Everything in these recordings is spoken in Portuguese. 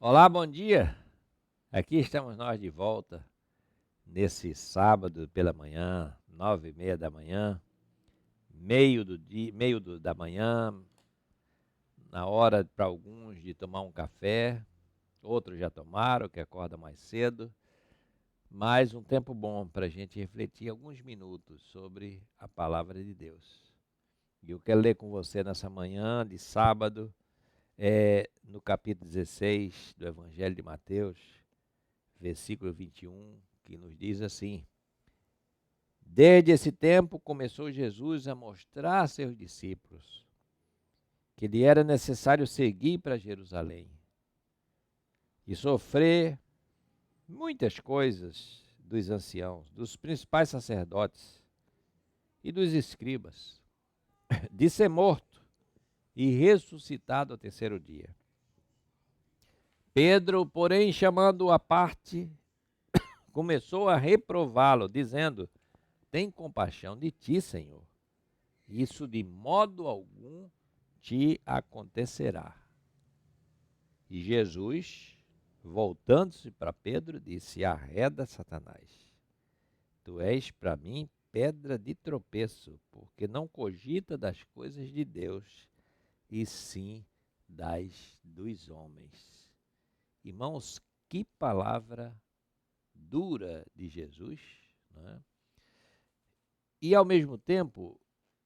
Olá, bom dia. Aqui estamos nós de volta nesse sábado pela manhã, 9h30 da manhã, da manhã, na hora para alguns de tomar um café, outros já tomaram, que acorda mais cedo, mas um tempo bom para a gente refletir alguns minutos sobre a palavra de Deus. E eu quero ler com você nessa manhã de sábado, no capítulo 16 do Evangelho de Mateus, versículo 21, que nos diz assim: Desde esse tempo começou Jesus a mostrar a seus discípulos que lhe era necessário seguir para Jerusalém e sofrer muitas coisas dos anciãos, dos principais sacerdotes e dos escribas, de ser morto e ressuscitado ao terceiro dia. Pedro, porém, chamando-o à parte, começou a reprová-lo, dizendo: Tem compaixão de ti, Senhor. Isso de modo algum te acontecerá. E Jesus, voltando-se para Pedro, disse: Arreda, Satanás, tu és para mim pedra de tropeço, porque não cogita das coisas de Deus, e sim dos homens. Irmãos, que palavra dura de Jesus, né? E ao mesmo tempo,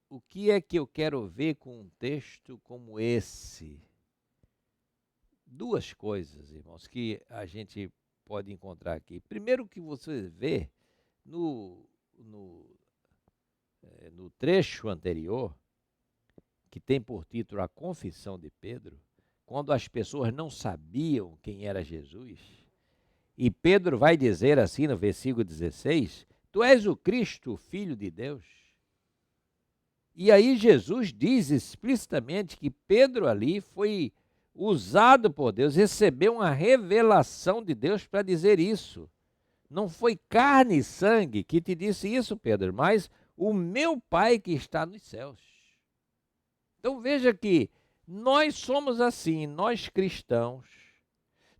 o que é que eu quero ver com um texto como esse? Duas coisas, irmãos, que a gente pode encontrar aqui. Primeiro, que você vê no, no, no trecho anterior, que tem por título A Confissão de Pedro, quando as pessoas não sabiam quem era Jesus, e Pedro vai dizer assim no versículo 16: Tu és o Cristo, o Filho de Deus. E aí Jesus diz explicitamente que Pedro ali foi usado por Deus, recebeu uma revelação de Deus para dizer isso. Não foi carne e sangue que te disse isso, Pedro, mas o meu Pai que está nos céus. Então veja que nós somos assim, nós cristãos,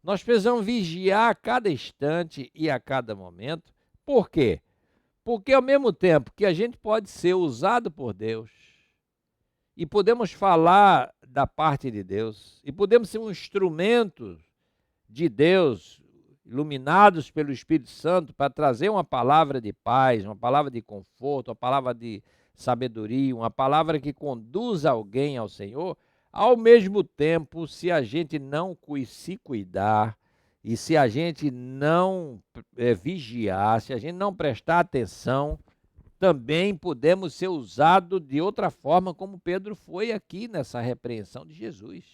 nós precisamos vigiar a cada instante e a cada momento. Por quê? Porque ao mesmo tempo que a gente pode ser usado por Deus, e podemos falar da parte de Deus, e podemos ser um instrumento de Deus, iluminados pelo Espírito Santo, para trazer uma palavra de paz, uma palavra de conforto, uma palavra de sabedoria, uma palavra que conduza alguém ao Senhor. Ao mesmo tempo, se a gente não se cuidar, e se a gente não vigiar, se a gente não prestar atenção, também podemos ser usados de outra forma, como Pedro foi aqui nessa repreensão de Jesus.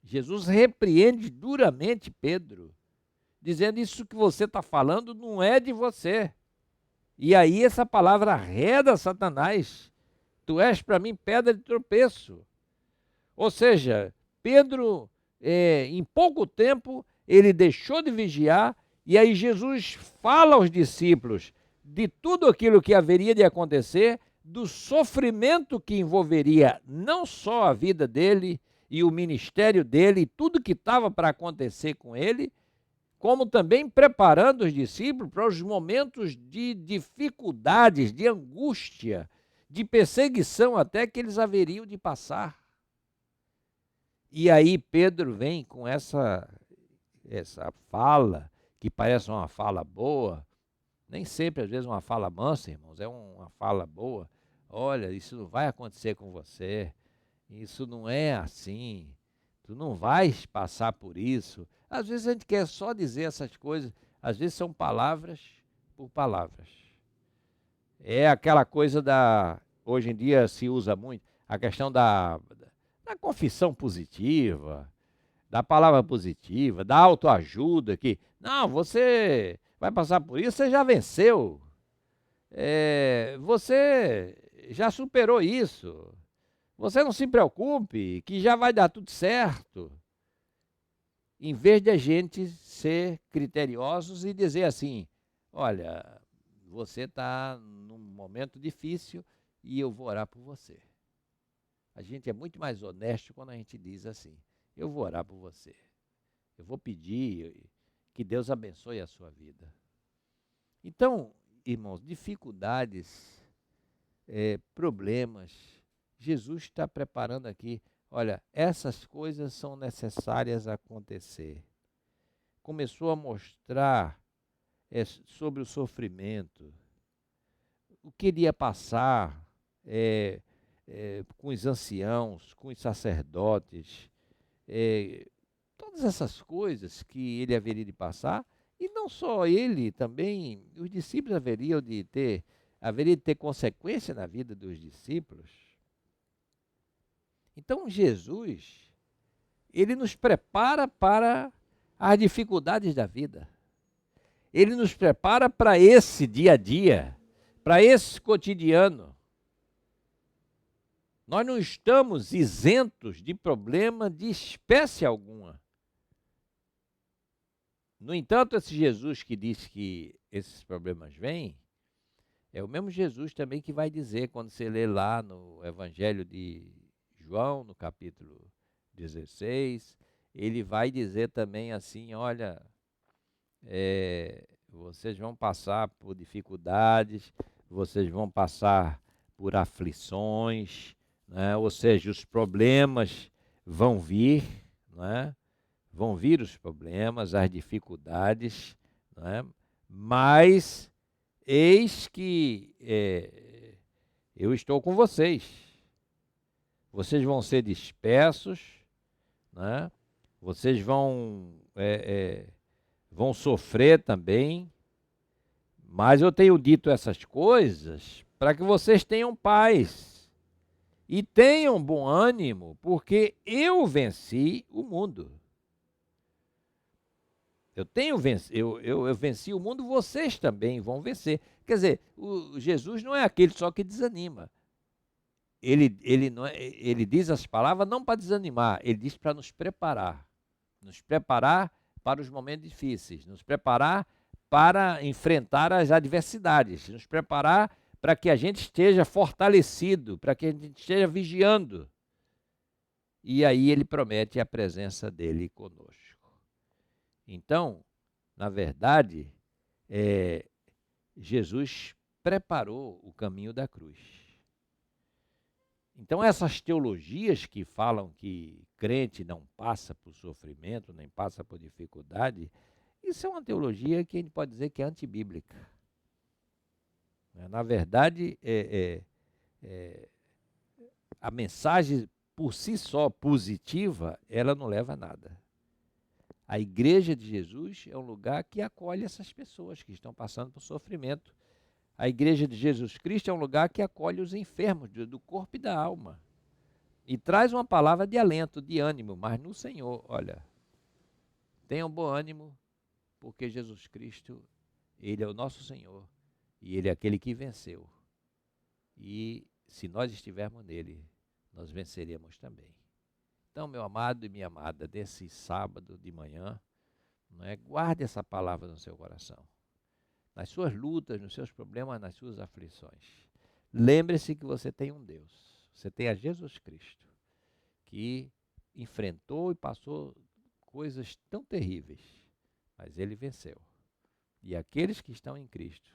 Jesus repreende duramente Pedro, dizendo: Isso que você está falando não é de você. E aí essa palavra arreda, Satanás, tu és para mim pedra de tropeço. Ou seja, Pedro, em pouco tempo, ele deixou de vigiar, e aí Jesus fala aos discípulos de tudo aquilo que haveria de acontecer, do sofrimento que envolveria não só a vida dele e o ministério dele, e tudo que estava para acontecer com ele, como também preparando os discípulos para os momentos de dificuldades, de angústia, de perseguição até que eles haveriam de passar. E aí Pedro vem com essa fala, que parece uma fala boa, nem sempre, às vezes, uma fala mansa, irmãos, é uma fala boa. Olha, isso não vai acontecer com você, isso não é assim, tu não vais passar por isso. Às vezes a gente quer só dizer essas coisas, às vezes são palavras por palavras. É aquela coisa hoje em dia se usa muito, a questão da confissão positiva, da palavra positiva, da autoajuda, que, não, você vai passar por isso, você já venceu. Você já superou isso. Você não se preocupe, que já vai dar tudo certo. Em vez de a gente ser criteriosos e dizer assim: olha, você está num momento difícil e eu vou orar por você. A gente é muito mais honesto quando a gente diz assim. eu vou orar por você. Eu vou pedir que Deus abençoe a sua vida. Então, irmãos, dificuldades, problemas, Jesus está preparando aqui. Olha, essas coisas são necessárias acontecer. Começou a mostrar sobre o sofrimento, o que iria passar com os anciãos, com os sacerdotes, todas essas coisas que ele haveria de passar, e não só ele, também os discípulos haveriam de ter consequência na vida dos discípulos. Então Jesus, ele nos prepara para as dificuldades da vida. Ele nos prepara para esse dia a dia, para esse cotidiano. Nós não estamos isentos de problema de espécie alguma. No entanto, esse Jesus que diz que esses problemas vêm, é o mesmo Jesus também que vai dizer, quando você lê lá no Evangelho de João, no capítulo 16, ele vai dizer também assim, olha, vocês vão passar por dificuldades, vocês vão passar por aflições, né? Ou seja, os problemas vão vir, né? Vão vir os problemas, as dificuldades, né? Mas eis que eu estou com vocês. Vocês vão ser dispersos, né? Vocês vão sofrer também, mas eu tenho dito essas coisas para que vocês tenham paz e tenham bom ânimo, porque eu venci o mundo. Eu venci o mundo, vocês também vão vencer. Quer dizer, Jesus não é aquele só que desanima. Ele diz as palavras não para desanimar, ele diz para nos preparar para os momentos difíceis, nos preparar para enfrentar as adversidades, nos preparar para que a gente esteja fortalecido, para que a gente esteja vigiando. E aí ele promete a presença dele conosco. Então, na verdade, Jesus preparou o caminho da cruz. Então, essas teologias que falam que crente não passa por sofrimento, nem passa por dificuldade, isso é uma teologia que a gente pode dizer que é antibíblica. Na verdade, a mensagem por si só positiva, ela não leva a nada. A igreja de Jesus é um lugar que acolhe essas pessoas que estão passando por sofrimento. A igreja de Jesus Cristo é um lugar que acolhe os enfermos do corpo e da alma. E traz uma palavra de alento, de ânimo, mas no Senhor, olha, tenham bom ânimo, porque Jesus Cristo, Ele é o nosso Senhor, e Ele é aquele que venceu. E se nós estivermos nele, nós venceremos também. Então, meu amado e minha amada, desse sábado de manhã, guarde essa palavra no seu coração. Nas suas lutas, nos seus problemas, nas suas aflições. Lembre-se que você tem um Deus. Você tem a Jesus Cristo, que enfrentou e passou coisas tão terríveis, mas ele venceu. E aqueles que estão em Cristo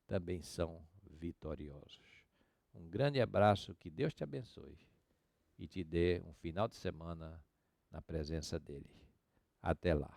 também são vitoriosos. Um grande abraço, que Deus te abençoe e te dê um final de semana na presença dele. Até lá.